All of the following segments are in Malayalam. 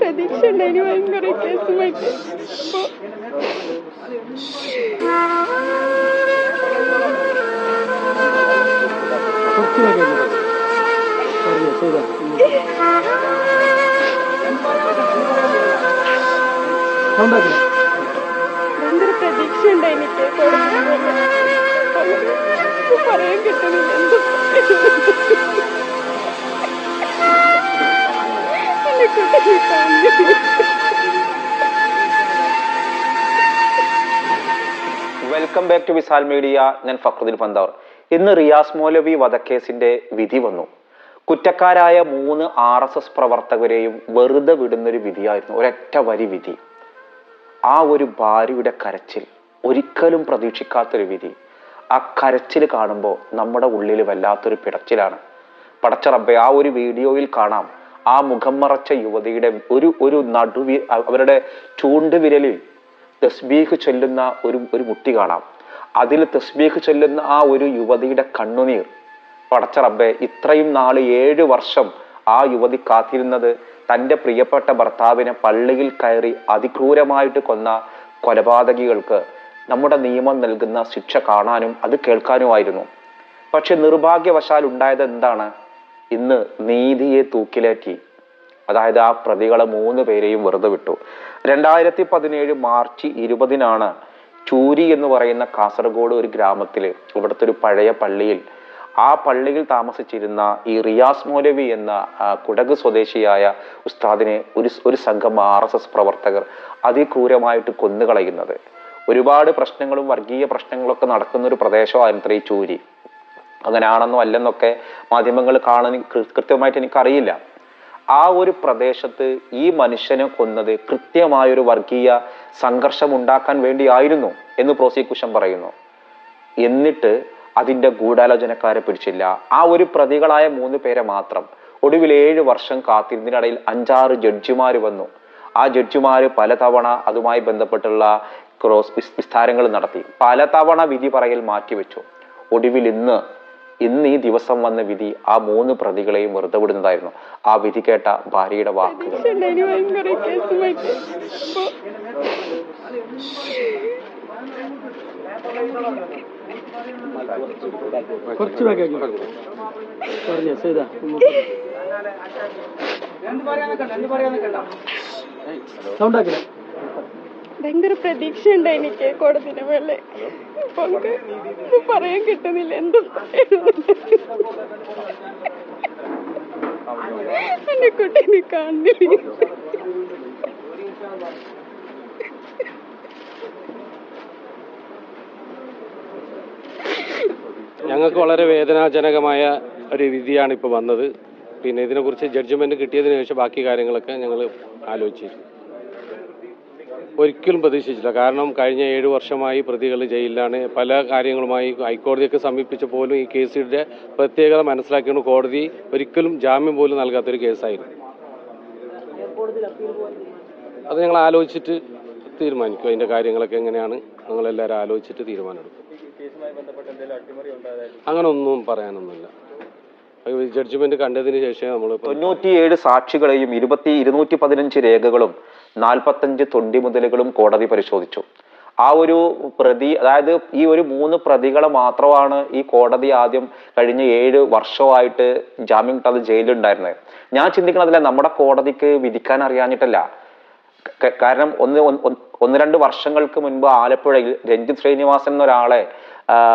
പ്രതീക്ഷ ഉണ്ടായിന് ഭയങ്കര കേസുമായിട്ട്. ഭയങ്കര പ്രതീക്ഷ ഉണ്ടായി എനിക്ക് പറയാൻ കിട്ടുന്നില്ല എന്തും. Welcome back to Visal media. ഞാൻ ഫക്രുദ്ദീൻ പന്താവർ. ഇന്ന് റിയാസ് മൗലവി വധക്കേസിന്റെ വിധി വന്നു. കുറ്റക്കാരായ 3 RSS പ്രവർത്തകരെയും വെറുതെ വിടുന്നൊരു വിധിയായിരുന്നു, ഒരൊറ്റ വരി വിധി. ആ ഒരു ഭാര്യയുടെ കരച്ചിൽ, ഒരിക്കലും പ്രതീക്ഷിക്കാത്തൊരു വിധി. ആ കരച്ചിൽ കാണുമ്പോൾ നമ്മുടെ ഉള്ളിൽ വല്ലാത്തൊരു പിടച്ചിലാണ്. പടച്ച റബ്ബേ, ആ ഒരു വീഡിയോയിൽ കാണാം ആ മുഖം മറച്ച യുവതിയുടെ ഒരു അവരുടെ ചൂണ്ടുവിരലിൽ തസ്ബീഹ് ചൊല്ലുന്ന ഒരു മുട്ടി കാണാം. അതിൽ തസ്ബീഹ് ചൊല്ലുന്ന ആ ഒരു യുവതിയുടെ കണ്ണുനീർ. പടച്ച റബ്ബേ, ഇത്രയും നാള് 7 വർഷം ആ യുവതി കാത്തിരുന്നത് തൻ്റെ പ്രിയപ്പെട്ട ഭർത്താവിനെ പള്ളിയിൽ കയറി അതിക്രൂരമായിട്ട് കൊന്ന കൊലപാതകികൾക്ക് നമ്മുടെ നിയമം നൽകുന്ന ശിക്ഷ കാണാനും അത് കേൾക്കാനുമായിരുന്നു. പക്ഷെ നിർഭാഗ്യവശാൽ ഉണ്ടായത് എന്താണ്? ഇന്ന് നീതിയെ തൂക്കിലേറ്റി. അതായത് ആ പ്രതികളെ 3 പേരെയും വെറുതെ വിട്ടു. 2017 മാർച്ച് 20 ചൂരി എന്ന് പറയുന്ന കാസർഗോഡ് ഒരു ഗ്രാമത്തില്, ഇവിടുത്തെ ഒരു പഴയ പള്ളിയിൽ, ആ പള്ളിയിൽ താമസിച്ചിരുന്ന ഈ റിയാസ് മൗലവി എന്ന കുടക് സ്വദേശിയായ ഉസ്താദിനെ ഒരു സംഘം RSS പ്രവർത്തകർ അതിക്രൂരമായിട്ട് കൊന്നുകളയുന്നത്. ഒരുപാട് പ്രശ്നങ്ങളും വർഗീയ പ്രശ്നങ്ങളൊക്കെ നടക്കുന്ന ഒരു പ്രദേശമായിരുന്നു ഈ ചൂരി. അങ്ങനെയാണെന്നോ അല്ലെന്നൊക്കെ മാധ്യമങ്ങൾ കാണാൻ കൃത്യമായിട്ട് എനിക്കറിയില്ല. ആ ഒരു പ്രദേശത്ത് ഈ മനുഷ്യനെ കൊന്നത് കൃത്യമായൊരു വർഗീയ സംഘർഷം ഉണ്ടാക്കാൻ വേണ്ടിയായിരുന്നു എന്ന് പ്രോസിക്യൂഷൻ പറയുന്നു. എന്നിട്ട് അതിന്റെ ഗൂഢാലോചനക്കാരെ പിടിച്ചില്ല. ആ ഒരു പ്രതികളായ 3 പേരെ മാത്രം. ഒടുവിൽ 7 വർഷം കാത്തിരുന്നതിനിടയിൽ 5-6 ജഡ്ജിമാര് വന്നു. ആ ജഡ്ജിമാര് പലതവണ അതുമായി ബന്ധപ്പെട്ടുള്ള ക്രോസ് വിസ്താരങ്ങൾ നടത്തി. പലതവണ വിധി പറയൽ മാറ്റിവെച്ചു. ഒടുവിൽ ഇന്ന് ഈ ദിവസം വന്ന വിധി ആ 3 പ്രതികളെയും വെറുതെ വിടുന്നതായിരുന്നു. ആ വിധി കേട്ട ഭാര്യയുടെ വാക്കുകൾ. ഭയങ്കര പ്രതീക്ഷ ഉണ്ടായി എനിക്ക് കോടതിയുടെ മേലെ. പറയാൻ കിട്ടുന്നില്ല എന്തും. എന്റെ കുട്ടീനെ കാണുന്നില്ല. ഞങ്ങൾക്ക് വളരെ വേദനാജനകമായ ഒരു വിധിയാണ് ഇപ്പോൾ വന്നത്. പിന്നെ ഇതിനെക്കുറിച്ച് ജഡ്ജ്മെന്റ് കിട്ടിയതിനു ശേഷം ബാക്കി കാര്യങ്ങളൊക്കെ ഞങ്ങൾ ആലോചിച്ചിരുന്നു. ഒരിക്കലും പ്രതീക്ഷിച്ചില്ല. കാരണം കഴിഞ്ഞ 7 വർഷമായി പ്രതികൾ ജയിലിലാണ്. പല കാര്യങ്ങളുമായി ഹൈക്കോടതിയൊക്കെ സമീപിച്ചപ്പോലും ഈ കേസിന്റെ പ്രത്യേകത മനസ്സിലാക്കിയാണ് കോടതി ഒരിക്കലും ജാമ്യം പോലും നൽകാത്തൊരു കേസായിരുന്നു. അത് ഞങ്ങൾ ആലോചിച്ചിട്ട് തീരുമാനിക്കും. അതിന്റെ കാര്യങ്ങളൊക്കെ എങ്ങനെയാണ് ഞങ്ങളെല്ലാവരും ആലോചിച്ചിട്ട് തീരുമാനമെടുക്കും. അങ്ങനെ ഒന്നും പറയാനൊന്നുമില്ല. ജഡ്ജ്മെന്റ് കണ്ടതിന് ശേഷം നമ്മൾ 97 സാക്ഷികളെയും 215 രേഖകളും 45 തൊണ്ടിമുതലുകളും കോടതി പരിശോധിച്ചു. ആ ഒരു പ്രതി, അതായത് ഈ ഒരു 3 പ്രതികളെ മാത്രമാണ് ഈ കോടതി ആദ്യം കഴിഞ്ഞ 7 വർഷമായിട്ട് ജാമ്യം കിട്ടാതെ ജയിലുണ്ടായിരുന്നത്. ഞാൻ ചിന്തിക്കണതില്ല നമ്മുടെ കോടതിക്ക് വിധിക്കാൻ അറിയാഞ്ഞിട്ടല്ല. കാരണം 1-2 വർഷങ്ങൾക്ക് മുൻപ് ആലപ്പുഴയിൽ രഞ്ജിത്ത് ശ്രീനിവാസൻ എന്നൊരാളെ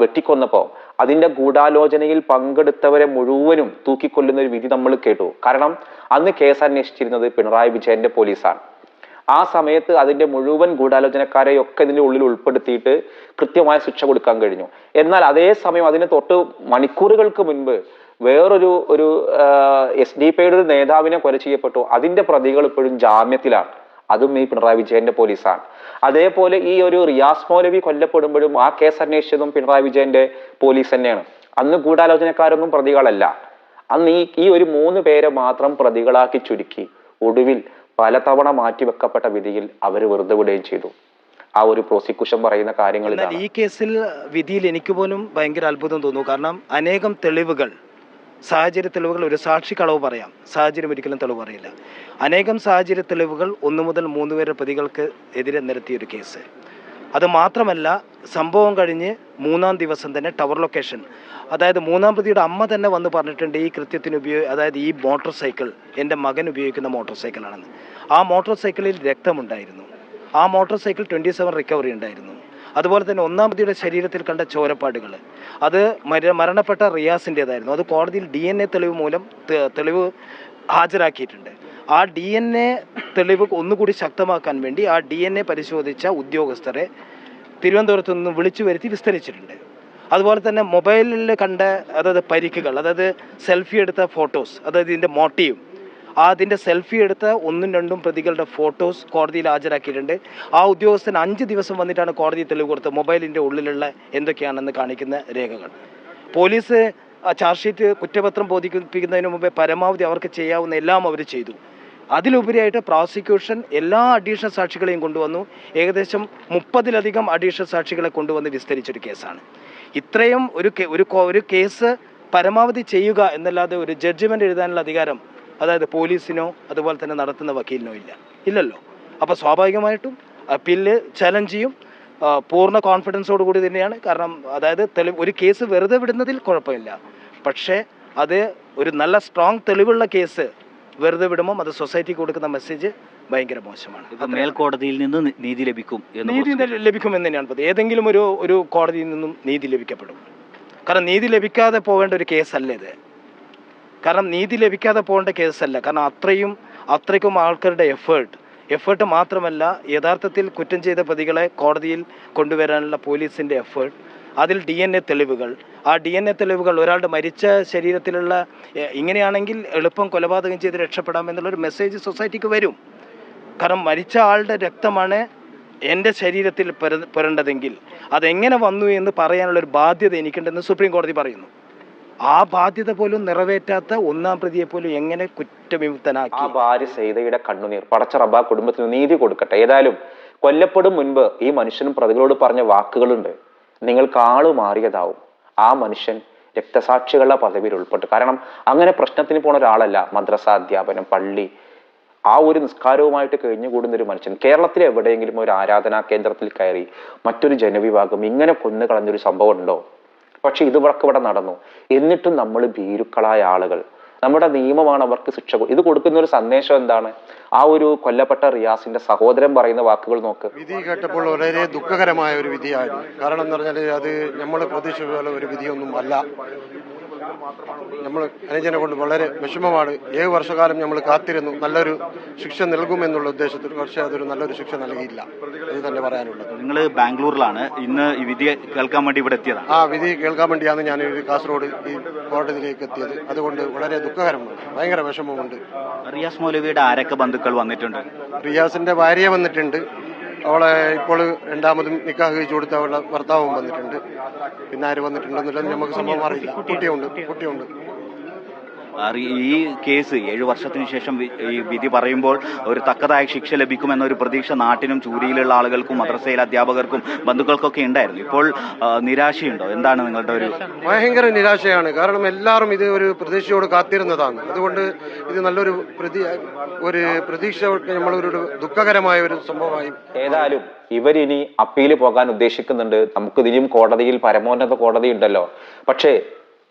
വെട്ടിക്കൊന്നപ്പോ അതിന്റെ ഗൂഢാലോചനയിൽ പങ്കെടുത്തവരെ മുഴുവനും തൂക്കിക്കൊല്ലുന്ന ഒരു വിധി നമ്മൾ കേട്ടു. കാരണം അന്ന് കേസ് അന്വേഷിച്ചിരുന്നത് പിണറായി വിജയന്റെ പോലീസാണ്. ആ സമയത്ത് അതിന്റെ മുഴുവൻ ഗൂഢാലോചനക്കാരെയൊക്കെ ഇതിന്റെ ഉള്ളിൽ ഉൾപ്പെടുത്തിയിട്ട് കൃത്യമായ ശിക്ഷ കൊടുക്കാൻ കഴിഞ്ഞു. എന്നാൽ അതേ സമയം അതിന് തൊട്ട് മണിക്കൂറുകൾക്ക് മുൻപ് വേറൊരു SDP-യുടെ ഒരു നേതാവിനെ കൊല ചെയ്യപ്പെട്ടു. അതിന്റെ പ്രതികൾ ഇപ്പോഴും ജാമ്യത്തിലാണ്. അതും ഈ പിണറായി വിജയന്റെ പോലീസാണ്. അതേപോലെ ഈ ഒരു റിയാസ് മൗലവി കൊല്ലപ്പെടുമ്പോഴും ആ കേസ് അന്വേഷിച്ചതും പിണറായി വിജയന്റെ പോലീസ് തന്നെയാണ്. അന്ന് ഗൂഢാലോചനക്കാരൊന്നും പ്രതികളല്ല. അന്ന് ഈ ഒരു 3 പേരെ മാത്രം പ്രതികളാക്കി ചുരുക്കി ഒടുവിൽ പലതവണ മാറ്റിവെക്കപ്പെട്ട വിധിയിൽ അവർ വെറുതെ വിടുകയും ചെയ്തു. ആ ഒരു പ്രോസിക്യൂഷൻ പറയുന്ന കാര്യങ്ങൾ. ഈ കേസിൽ വിധിയിൽ എനിക്ക് പോലും ഭയങ്കര അത്ഭുതം തോന്നുന്നു. കാരണം അനേകം തെളിവുകൾ സാഹചര്യ തെളിവുകൾ, ഒരു സാക്ഷി കളവ് പറയാം, സാഹചര്യം ഒരിക്കലും തെളിവ് പറയില്ല. അനേകം സാഹചര്യ തെളിവുകൾ 1 മുതൽ 3 വരെ പ്രതികൾക്ക് എതിരെ നിരത്തിയൊരു കേസ്. അത് മാത്രമല്ല, സംഭവം കഴിഞ്ഞ് 3-ാം ദിവസം തന്നെ ടവർ ലൊക്കേഷൻ, അതായത് 3-ാം പ്രതിയുടെ അമ്മ തന്നെ വന്ന് പറഞ്ഞിട്ടുണ്ട് ഈ കൃത്യത്തിന് അതായത് ഈ മോട്ടോർ സൈക്കിൾ എൻ്റെ മകൻ ഉപയോഗിക്കുന്ന മോട്ടോർ സൈക്കിളാണെന്ന്. ആ മോട്ടോർ സൈക്കിളിൽ രക്തമുണ്ടായിരുന്നു. ആ മോട്ടോർ സൈക്കിൾ 27 റിക്കവറി ഉണ്ടായിരുന്നു. അതുപോലെ തന്നെ 1-ാം പ്രതിയുടെ ശരീരത്തിൽ കണ്ട ചോരപ്പാടുകൾ അത് മരണപ്പെട്ട റിയാസിൻ്റേതായിരുന്നു. അത് കോടതിയിൽ DNA തെളിവ് മൂലം തെളിവ് ഹാജരാക്കിയിട്ടുണ്ട്. ആ DNA തെളിവ് ഒന്നുകൂടി ശക്തമാക്കാൻ വേണ്ടി ആ DNA പരിശോധിച്ച ഉദ്യോഗസ്ഥരെ തിരുവനന്തപുരത്ത് നിന്ന് വിളിച്ചു വരുത്തി വിസ്തരിച്ചിട്ടുണ്ട്. അതുപോലെ തന്നെ മൊബൈലിൽ കണ്ട അതായത് പരിക്കുകൾ, അതായത് സെൽഫി എടുത്ത ഫോട്ടോസ്, അതായത് ഇതിൻ്റെ മോട്ടീവ്, അതിൻ്റെ സെൽഫി എടുത്ത 1-2 പ്രതികളുടെ ഫോട്ടോസ് കോടതിയിൽ ഹാജരാക്കിയിട്ടുണ്ട്. ആ ഉദ്യോഗസ്ഥൻ 5 ദിവസം വന്നിട്ടാണ് കോടതി തെളിവ് കൊടുത്തത് മൊബൈലിൻ്റെ ഉള്ളിലുള്ള എന്തൊക്കെയാണെന്ന് കാണിക്കുന്ന രേഖകൾ. പോലീസ് ചാർജ് ഷീറ്റ് കുറ്റപത്രം ബോധിപ്പിക്കുന്നതിന് മുമ്പേ പരമാവധി അവർക്ക് ചെയ്യാവുന്ന എല്ലാം അവർ ചെയ്തു. അതിലുപരിയായിട്ട് പ്രോസിക്യൂഷൻ എല്ലാ അഡീഷണൽ സാക്ഷികളെയും കൊണ്ടുവന്നു. ഏകദേശം 30-ലധികം അഡീഷണൽ സാക്ഷികളെ കൊണ്ടുവന്ന് വിസ്തരിച്ചൊരു കേസാണ്. ഇത്രയും ഒരു കേസ് പരമാവധി ചെയ്യുക എന്നല്ലാതെ ഒരു ജഡ്ജ്മെൻ്റ് എഴുതാനുള്ള അധികാരം അതായത് പോലീസിനോ അതുപോലെ തന്നെ നടത്തുന്ന വക്കീലിനോ ഇല്ലല്ലോ. അപ്പോൾ സ്വാഭാവികമായിട്ടും അപ്പീലിൽ ചലഞ്ച് ചെയ്യും. പൂർണ്ണ കോൺഫിഡൻസോട് കൂടി തന്നെയാണ്. കാരണം അതായത് ഒരു കേസ് വെറുതെ വിടുന്നതിൽ കുഴപ്പമില്ല, പക്ഷേ അത് ഒരു നല്ല സ്ട്രോങ് തെളിവുള്ള കേസ് വെറുതെ വിടുമ്പോൾ അത് സൊസൈറ്റിക്ക് കൊടുക്കുന്ന മെസ്സേജ് ഭയങ്കര മോശമാണ്. മേൽക്കോടതിയിൽ നിന്ന് നീതി ലഭിക്കും ലഭിക്കുമെന്ന് തന്നെയാണ് പറയുന്നത്. ഏതെങ്കിലും ഒരു കോടതിയിൽ നിന്നും നീതി ലഭിക്കപ്പെടും. കാരണം നീതി ലഭിക്കാതെ പോകേണ്ട ഒരു കേസല്ല ഇത്. കാരണം നീതി ലഭിക്കാതെ പോകേണ്ട കേസല്ല. കാരണം അത്രയ്ക്കും ആൾക്കാരുടെ എഫേർട്ട് മാത്രമല്ല, യഥാർത്ഥത്തിൽ കുറ്റം ചെയ്ത പ്രതികളെ കോടതിയിൽ കൊണ്ടുവരാനുള്ള പോലീസിൻ്റെ എഫേർട്ട്, അതിൽ DNA തെളിവുകൾ, ആ DNA തെളിവുകൾ ഒരാളുടെ മരിച്ച ശരീരത്തിലുള്ള ഇങ്ങനെയാണെങ്കിൽ എളുപ്പം കൊലപാതകം ചെയ്ത് രക്ഷപ്പെടാമെന്നുള്ളൊരു മെസ്സേജ് സൊസൈറ്റിക്ക് വരും. കാരണം മരിച്ച ആളുടെ രക്തമാണ് എൻ്റെ ശരീരത്തിൽ പുരണ്ടതെങ്കിൽ അതെങ്ങനെ വന്നു എന്ന് പറയാനുള്ളൊരു ബാധ്യത എനിക്കുണ്ടെന്ന് സുപ്രീം കോടതി പറയുന്നു. ആ ബാധ്യത പോലും നിറവേറ്റാത്ത 1-ാം പ്രതിയെ പോലും എങ്ങനെ കുറ്റവിമുക്തനാക്കി? ആ ഭാര്യ സൈതയുടെ കണ്ണുനീർ പടച്ച റബ്ബ് ആ കുടുംബത്തിന് നീതി കൊടുക്കട്ടെ. ഏതായാലും കൊല്ലപ്പെടും മുൻപ് ഈ മനുഷ്യനും പ്രതികളോട് പറഞ്ഞ വാക്കുകളുണ്ട്, നിങ്ങൾക്ക് ആള് മാറിയതാവും. ആ മനുഷ്യൻ രക്തസാക്ഷികളുടെ പദവിയിൽ ഉൾപ്പെട്ടു. കാരണം അങ്ങനെ പ്രശ്നത്തിന് പോണ ഒരാളല്ല. മദ്രസ അധ്യാപനം, പള്ളി, ആ ഒരു നിസ്കാരവുമായിട്ട് കഴിഞ്ഞുകൂടുന്ന ഒരു മനുഷ്യൻ കേരളത്തിൽ എവിടെയെങ്കിലും ഒരു ആരാധനാ കേന്ദ്രത്തിൽ കയറി മറ്റൊരു ജനവിഭാഗം ഇങ്ങനെ കൊന്നു കളഞ്ഞൊരു സംഭവം ഉണ്ടോ? പക്ഷെ ഇവിടെ നടന്നു. എന്നിട്ടും നമ്മൾ ഭീരുക്കളായ ആളുകൾ, നമ്മുടെ നിയമമാണ് അവർക്ക് ശിക്ഷ. ഇത് കൊടുക്കുന്ന ഒരു സന്ദേശം എന്താണ്? ആ ഒരു കൊല്ലപ്പെട്ട റിയാസിന്റെ സഹോദരൻ പറയുന്ന വാക്കുകൾ നോക്ക്. വിധി കേട്ടപ്പോൾ വളരെ ദുഃഖകരമായ ഒരു വിധിയായിരുന്നു. കാരണം എന്ന് പറഞ്ഞാൽ അത് നമ്മൾ പ്രതീക്ഷിച്ച ഒരു വിധിയൊന്നും അല്ല. നമ്മൾ അനുജനെ കൊണ്ട് വളരെ വിഷമമാണ്. 7 വർഷക്കാലം നമ്മൾ കാത്തിരുന്നു നല്ലൊരു ശിക്ഷ നൽകുമെന്നുള്ള ഉദ്ദേശത്തിൽ, പക്ഷേ അതൊരു നല്ലൊരു ശിക്ഷ നൽകിയില്ല. അത് തന്നെ പറയാനുള്ളത്. നിങ്ങൾ ബാംഗ്ലൂരിലാണ്, ഇന്ന് ഈ വിധി കേൾക്കാൻ വേണ്ടി ഇവിടെ എത്തിയതാണ്. ആ വിധി കേൾക്കാൻ വേണ്ടിയാണ് ഞാൻ കാസർഗോഡ് ഈ കോടതിയിലേക്ക് എത്തിയത്. അതുകൊണ്ട് വളരെ ദുഃഖകരമാണ്, ഭയങ്കര വിഷമമുണ്ട്. റിയാസ് മൗലവിയുടെ ആരൊക്കെ ബന്ധുക്കൾ വന്നിട്ടുണ്ട്? റിയാസിന്റെ ഭാര്യ വന്നിട്ടുണ്ട്. അവളെ ഇപ്പോൾ 2ാമതും നിക്കാഹ് കഴിച്ചു കൊടുത്ത അവളുടെ ഭർത്താവും വന്നിട്ടുണ്ട്. പിന്നെ ആര് വന്നിട്ടുണ്ടെന്നുള്ളത് നമുക്ക് സംഭവം അറിയില്ല. കുട്ടിയുണ്ട്. ഈ കേസ് 7 വർഷത്തിന് ശേഷം ഈ വിധി പറയുമ്പോൾ ഒരു തക്കതായ ശിക്ഷ ലഭിക്കുമെന്നൊരു പ്രതീക്ഷ നാട്ടിനും ചൂരിയിലുള്ള ആളുകൾക്കും മദ്രസയിലെ അധ്യാപകർക്കും ബന്ധുക്കൾക്കൊക്കെ ഉണ്ടായിരുന്നു. ഇപ്പോൾ നിരാശയുണ്ടോ? എന്താണ് നിങ്ങളുടെ ഒരു? ഭയങ്കര നിരാശയാണ്. കാരണം എല്ലാവരും ഇത് ഒരു പ്രതീക്ഷയോട് കാത്തിരുന്നതാണ്. അതുകൊണ്ട് ഇത് നല്ലൊരു പ്രതീക്ഷ നമ്മളൊരു ദുഃഖകരമായ ഒരു സംഭവമായി. ഏതായാലും ഇവരിനി അപ്പീല് പോകാൻ ഉദ്ദേശിക്കുന്നുണ്ട്. നമുക്ക് ഇതിനും കോടതിയിൽ പരമോന്നത കോടതി ഉണ്ടല്ലോ. പക്ഷേ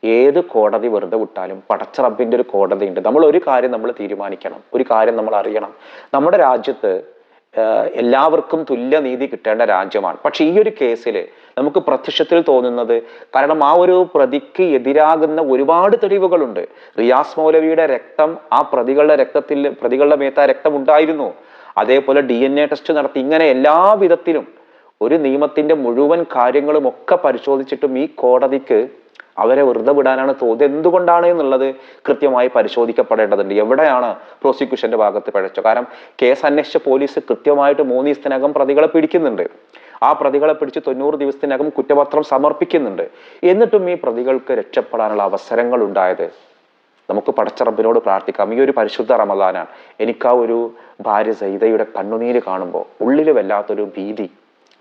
ഏത് കോടതി വെറുതെ വിട്ടാലും പടച്ച റബ്ബിന്റെ ഒരു കോടതി ഉണ്ട്. നമ്മൾ ഒരു കാര്യം നമ്മൾ തീരുമാനിക്കണം, ഒരു കാര്യം നമ്മൾ അറിയണം. നമ്മുടെ രാജ്യത്ത് എല്ലാവർക്കും തുല്യ നീതി കിട്ടേണ്ട രാജ്യമാണ്. പക്ഷെ ഈ ഒരു കേസിൽ നമുക്ക് പ്രത്യക്ഷത്തിൽ തോന്നുന്നത്, കാരണം ആ ഒരു പ്രതിക്ക് എതിരാകുന്ന ഒരുപാട് തെളിവുകളുണ്ട്. റിയാസ് മൗലവിയുടെ രക്തം ആ പ്രതികളുടെ മേത്ത രക്തം ഉണ്ടായിരുന്നു. അതേപോലെ DNA ടെസ്റ്റ് നടത്തി. ഇങ്ങനെ എല്ലാ വിധത്തിലും ഒരു നിയമത്തിന്റെ മുഴുവൻ കാര്യങ്ങളും ഒക്കെ പരിശോധിച്ചിട്ടും ഈ കോടതിക്ക് അവരെ വെറുതെ വിടാനാണ് തോന്നുന്നത്. എന്തുകൊണ്ടാണ് എന്നുള്ളത് കൃത്യമായി പരിശോധിക്കപ്പെടേണ്ടതുണ്ട്. എവിടെയാണ് പ്രോസിക്യൂഷന്റെ ഭാഗത്ത് പിഴച്ചോ? കാരണം കേസ് അന്വേഷിച്ച പോലീസ് കൃത്യമായിട്ട് 3 ദിവസത്തിനകം പ്രതികളെ പിടിക്കുന്നുണ്ട്. ആ പ്രതികളെ പിടിച്ച് 90 ദിവസത്തിനകം കുറ്റപത്രം സമർപ്പിക്കുന്നുണ്ട്. എന്നിട്ടും ഈ പ്രതികൾക്ക് രക്ഷപ്പെടാനുള്ള അവസരങ്ങൾ ഉണ്ടായത്. നമുക്ക് പടച്ച റബ്ബിനോട് പ്രാർത്ഥിക്കാം. ഈ ഒരു പരിശുദ്ധ റമദാനാണ്. എനിക്ക് ആ ഒരു ഭാര്യ സൈദയുടെ കണ്ണുനീര് കാണുമ്പോൾ ഉള്ളിൽ വല്ലാത്തൊരു ഭീതി,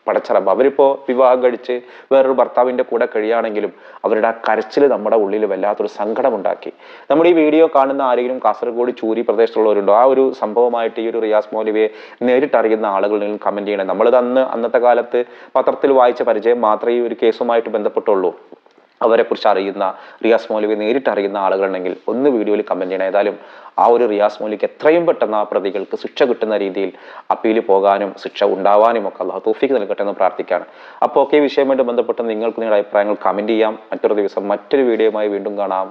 പടച്ചറബ്. അവരിപ്പോൾ വിവാഹം കഴിച്ച് വേറൊരു ഭർത്താവിൻ്റെ കൂടെ കഴിയുകയാണെങ്കിലും അവരുടെ ആ കരച്ചിൽ നമ്മുടെ ഉള്ളിൽ വല്ലാത്തൊരു സങ്കടമുണ്ടാക്കി. നമ്മുടെ ഈ വീഡിയോ കാണുന്ന ആരെങ്കിലും കാസർഗോഡ് ചൂരി പ്രദേശത്തുള്ളവരുണ്ടോ? ആ ഒരു സംഭവമായിട്ട് ഈ ഒരു റിയാസ് മൗലവിയെ നേരിട്ടറിയുന്ന ആളുകളിൽ കമന്റ് ചെയ്യണം. നമ്മളിത് അന്നത്തെ കാലത്ത് പത്രത്തിൽ വായിച്ച പരിചയം മാത്രമേ ഈ ഒരു കേസുമായിട്ട് ബന്ധപ്പെട്ടുള്ളൂ. അവരെക്കുറിച്ച് അറിയുന്ന, റിയാസ് മൗലവിയെ നേരിട്ട് അറിയുന്ന ആളുകളുണ്ടെങ്കിൽ ഒന്ന് വീഡിയോയിൽ കമന്റ് ചെയ്യണം. ഏതായാലും ആ ഒരു റിയാസ് മൗലവിക്ക് എത്രയും പെട്ടെന്ന് ആ പ്രതികൾക്ക് ശിക്ഷ കിട്ടുന്ന രീതിയിൽ അപ്പീൽ പോകാനും ശിക്ഷ ഉണ്ടാവാനും ഒക്കെ അള്ളാഹു തൗഫീഖ് നൽകട്ടെ എന്ന് പ്രാർത്ഥിക്കുകയാണ്. അപ്പോൾ ഈ വിഷയവുമായിട്ട് ബന്ധപ്പെട്ട് നിങ്ങൾക്ക് നിങ്ങളുടെ അഭിപ്രായങ്ങൾ കമന്റ് ചെയ്യാം. മറ്റൊരു ദിവസം മറ്റൊരു വീഡിയോയുമായി വീണ്ടും കാണാം.